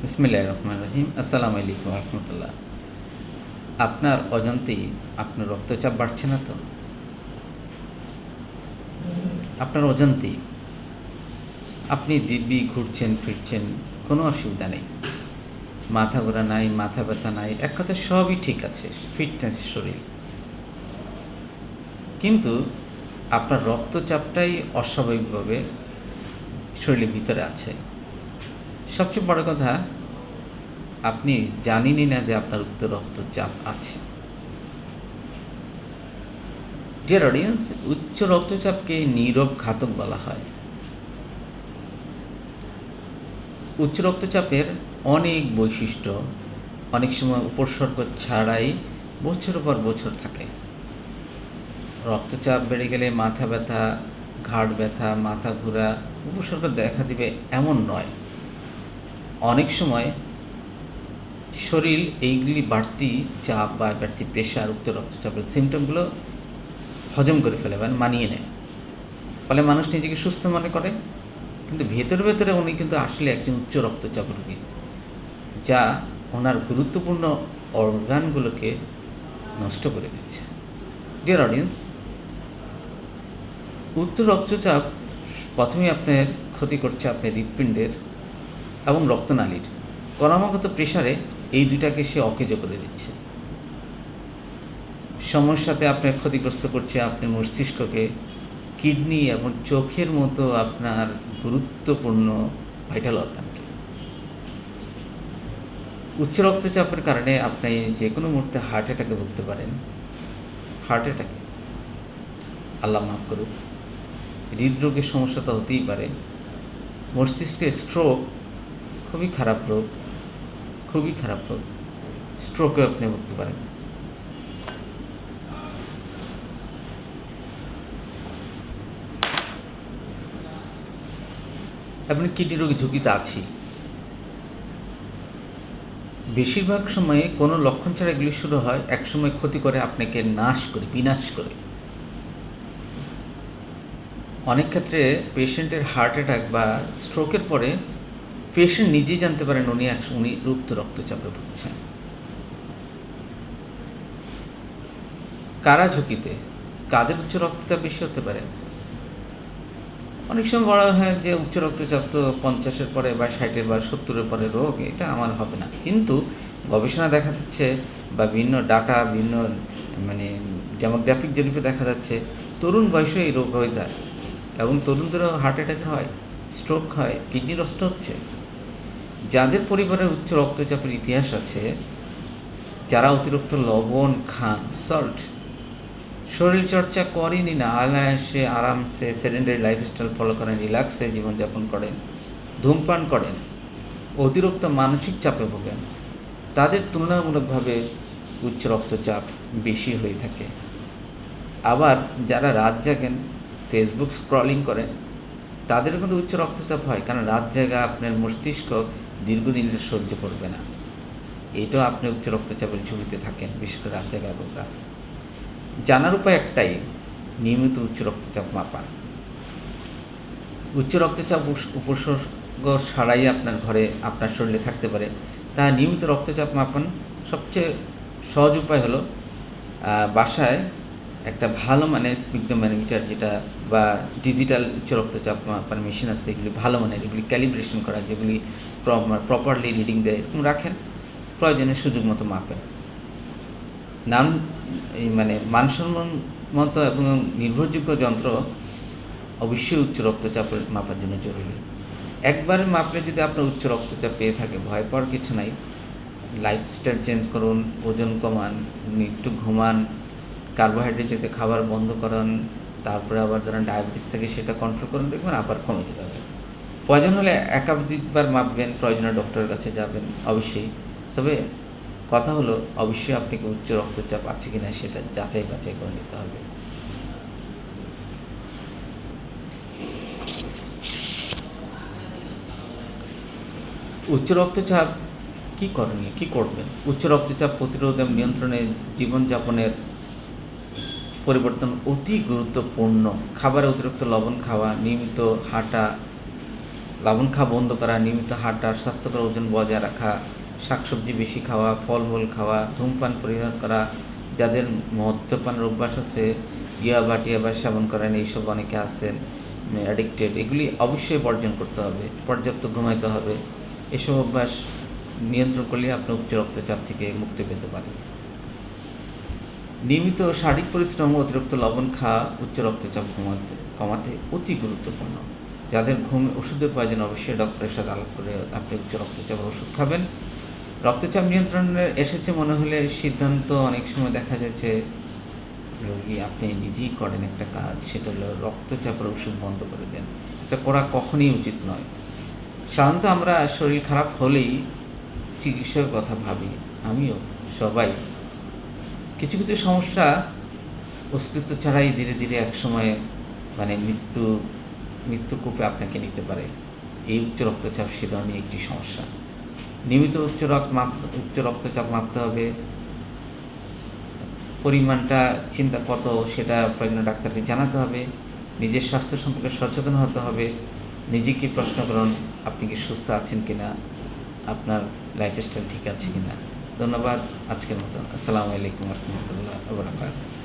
বিসমিল্লাহির রহমানির রহিম। আসসালামু আলাইকুম রহমতুল্লাহ। আপনার অজান্তেই আপনার রক্তচাপ বাড়ছে না তো? আপনার অজান্তেই আপনি দিব্যি ঘুরছেন ফিরছেন, কোনো অসুবিধা নেই, মাথা ঘোরা নাই, মাথা ব্যথা নাই, এক কথায় সবই ঠিক আছে, ফিটনেস শরীর। কিন্তু আপনার রক্তচাপটাই অস্বাভাবিকভাবে শরীরের ভিতরে আছে। সবচেয়ে বড় কথা, আপনি জানেনই না যে আপনার উচ্চ রক্তচাপ আছে। ডিয়ার অডিয়েন্স, উচ্চ রক্তচাপকে নীরব ঘাতক বলা হয়। উচ্চ রক্তচাপের অনেক বৈশিষ্ট্য অনেক সময় উপসর্গ ছাড়াই বছরের পর বছর থাকে। রক্তচাপ বেড়ে গেলে মাথা ব্যথা, ঘাড় ব্যথা, মাথা ঘোরা উপসর্গ দেখা দিবে এমন নয়। অনেক সময় শরীর এইগুলি বাড়তি চাপ বা বাড়তি প্রেশার, উচ্চ রক্তচাপের সিমটমগুলো হজম করে ফেলে, মানে মানিয়ে নেয়। ফলে মানুষ নিজেকে সুস্থ মনে করে, কিন্তু ভেতরে ভেতরে উনি কিন্তু আসলে একজন উচ্চ রক্তচাপ রোগী, যা ওনার গুরুত্বপূর্ণ অর্গানগুলোকে নষ্ট করে দিচ্ছে। ডিয়ার অডিয়েন্স, উচ্চ রক্তচাপ প্রথমেই আপনার ক্ষতি করছে আপনার হৃৎপিণ্ডের এবং রক্তনালীর। ক্রমাগত প্রেশারে এই দুইটাকে সে অকেজো করে দিচ্ছে। সমস্যাতে আপনার ক্ষতিগ্রস্ত করছে আপনার মস্তিষ্ককে, কিডনি এবং চোখের মতো আপনার গুরুত্বপূর্ণ ভাইটাল অর্গানকে। উচ্চ রক্তচাপের কারণে আপনি যে কোনো মুহূর্তে হার্ট অ্যাটাকে ভুগতে পারেন। হার্ট অ্যাটাকে আল্লাহ মাফ করুক, হৃদরোগের সমস্যা তো হতেই পারে। মস্তিষ্কের স্ট্রোক খুবই খারাপ রোগ, খুবই খারাপ রোগ। স্ট্রোকে আপনি ভুগতে পারেন। আপনি কিডনি রোগের ঝুঁকিতে আছি। বেশিরভাগ সময়ে কোনো লক্ষণ ছাড়া এগুলি শুরু হয়, একসময় ক্ষতি করে আপনাকে নাশ করে, বিনাশ করে। অনেক ক্ষেত্রে পেশেন্টের হার্ট অ্যাটাক বা স্ট্রোকের পরে পেশেন্ট নিজেই জানতে পারেন উনি উচ্চ রক্তচাপে ভুগছেন। কারা ঝুঁকিতে? কাদের উচ্চ রক্তচাপ বেশি হতে পারে? অনেক সময় বলা হয় যে উচ্চ রক্তচাপ তো 50-এর পরে বা 60-এর বা 70-এর পরে রোগ, এটা আমার হবে না। কিন্তু গবেষণা দেখা যাচ্ছে বা বিভিন্ন ডাটা, বিভিন্ন মানে ডেমোগ্রাফিক জরিপে দেখা যাচ্ছে তরুণ বয়সে এই রোগ হয়ে যায় এবং তরুণদেরও হার্ট অ্যাটাক হয়, স্ট্রোক হয়, কিডনি নষ্ট হচ্ছে। যাদের পরিবারে উচ্চ রক্তচাপের ইতিহাস আছে, যারা অতিরিক্ত লবণ খান, সল্ট, শরীরচর্চা করেনই না, আগায়াসে আরামসে সেডেন্টারি লাইফস্টাইল ফলো করেন, রিল্যাক্সে জীবনযাপন করেন, ধূমপান করেন, অতিরিক্ত মানসিক চাপে ভোগেন, তাদের তুলনামূলকভাবে উচ্চ রক্তচাপ বেশি হয়ে থাকে। আবার যারা রাত জাগেন, ফেসবুক স্ক্রলিং করেন, তাদেরও কিন্তু উচ্চ রক্তচাপ হয়, কারণ রাত জাগা আপনার মস্তিষ্ক দীর্ঘদিনের সহ্য করবে না। এটাও আপনি উচ্চ রক্তচাপের ঝুঁকিতে থাকেন, বিশেষ করে রাত জাগা রোগরা। জানার উপায় একটাই, নিয়মিত উচ্চ রক্তচাপ মাপান। উচ্চ রক্তচাপ উপসর্গ ছাড়াই আপনার ঘরে, আপনার শরীরে থাকতে পারে, তা নিয়মিত রক্তচাপ মাপান। সবচেয়ে সহজ উপায় হলো বাসায় একটা ভালো মানের স্পিগডোম্যানোমিটার, যেটা বা ডিজিটাল উচ্চ রক্তচাপ মাপার মেশিন আছে, এগুলি ভালো মানের, এগুলি ক্যালিব্রেশন করা, যেগুলি প্রপারলি রিডিং দেয়, এরকম রাখেন। প্রয়োজনে সুযোগ মতো মাপেন। মানসম্মত এবং নির্ভরযোগ্য যন্ত্র অবশ্যই উচ্চ রক্তচাপের মাপার জন্য জরুরি। একবারে মাপলে যদি আপনার উচ্চ রক্তচাপ পেয়ে থাকে, ভয় পাওয়ার কিছু নাই। লাইফস্টাইল চেঞ্জ করুন, ওজন কমান, একটু ঘুমান, কার্বোহাইড্রেট জাতীয় খাবার বন্ধ করান, তারপরে আবার ধরেন ডায়াবেটিস থেকে সেটা কন্ট্রোল করুন, দেখবেন আবার কমে যেতে হবে। প্রয়োজন হলে একাধিকবার মাপবেন, প্রয়োজনে ডক্টরের কাছে যাবেন অবশ্যই। তবে কথা হলো, অবশ্যই আপনাকে উচ্চ রক্তচাপ আছে কিনা সেটা যাচাই বাছাই করে নিতে হবে। উচ্চ রক্তচাপ কী করণীয়, কী করবেন? উচ্চ রক্তচাপ প্রতিরোধ এবং নিয়ন্ত্রণে জীবনযাপনের পরিবর্তন অতি গুরুত্বপূর্ণ। খাবারে অতিরিক্ত লবণ খাওয়া, নিয়মিত হাঁটা, লবণ খাওয়া বন্ধ করা, নিয়মিত হাঁটা, স্বাস্থ্যকর ওজন বজায় রাখা, শাকসবজি বেশি খাওয়া, ফলমূল খাওয়া, ধূমপান পরিহার করা, যাদের মদ্যপানের অভ্যাস আছে, ইয়াবা সেবন করেন, এইসব অনেকে আছেন অ্যাডিক্টেড, এগুলি অবশ্যই বর্জন করতে হবে। পর্যাপ্ত ঘুমাইতে হবে। এসব অভ্যাস নিয়ন্ত্রণ করলে আপনি উচ্চ রক্তচাপ থেকে মুক্তি পেতে পারেন। নিয়মিত শারীরিক পরিশ্রম ও অতিরিক্ত লবণ খাওয়া উচ্চ রক্তচাপ কমাতে অতি গুরুত্বপূর্ণ। যাদের ওষুধের প্রয়োজন, অবশ্যই ডক্টরের সাথে আলাপ করে আপনি উচ্চ রক্তচাপের ওষুধ খাবেন। রক্তচাপ নিয়ন্ত্রণে এসেছে মনে হলে সিদ্ধান্ত অনেক সময় দেখা যাচ্ছে রোগী আপনি নিজেই করেন একটা কাজ, সেটা হলো রক্তচাপের ওষুধ বন্ধ করে দেন। এটা করা কখনই উচিত নয়। সাধারণত আমরা শরীর খারাপ হলেই চিকিৎসার কথা ভাবি, আমিও, সবাই। কিছু কিছু সমস্যা অস্তিত্ব ছাড়াই ধীরে ধীরে একসময় মৃত্যুকূপে আপনাকে নিতে পারে। এই উচ্চ রক্তচাপ সে ধরনের একটি সমস্যা। নিয়মিত উচ্চ রক্তচাপ মাপতে হবে। পরিমাণটা চিন্তা কত সেটা প্রয়োজনীয় ডাক্তারকে জানাতে হবে। নিজের স্বাস্থ্য সম্পর্কে সচেতন হতে হবে। নিজেকে প্রশ্ন করুন, আপনি কি সুস্থ আছেন কিনা, আপনার লাইফস্টাইল ঠিক আছে কিনা। ধন্যবাদ। আজকের মতো আসসালামু আলাইকুম ওয়া রাহমাতুল্লাহি ওয়া বারাকাতুহু।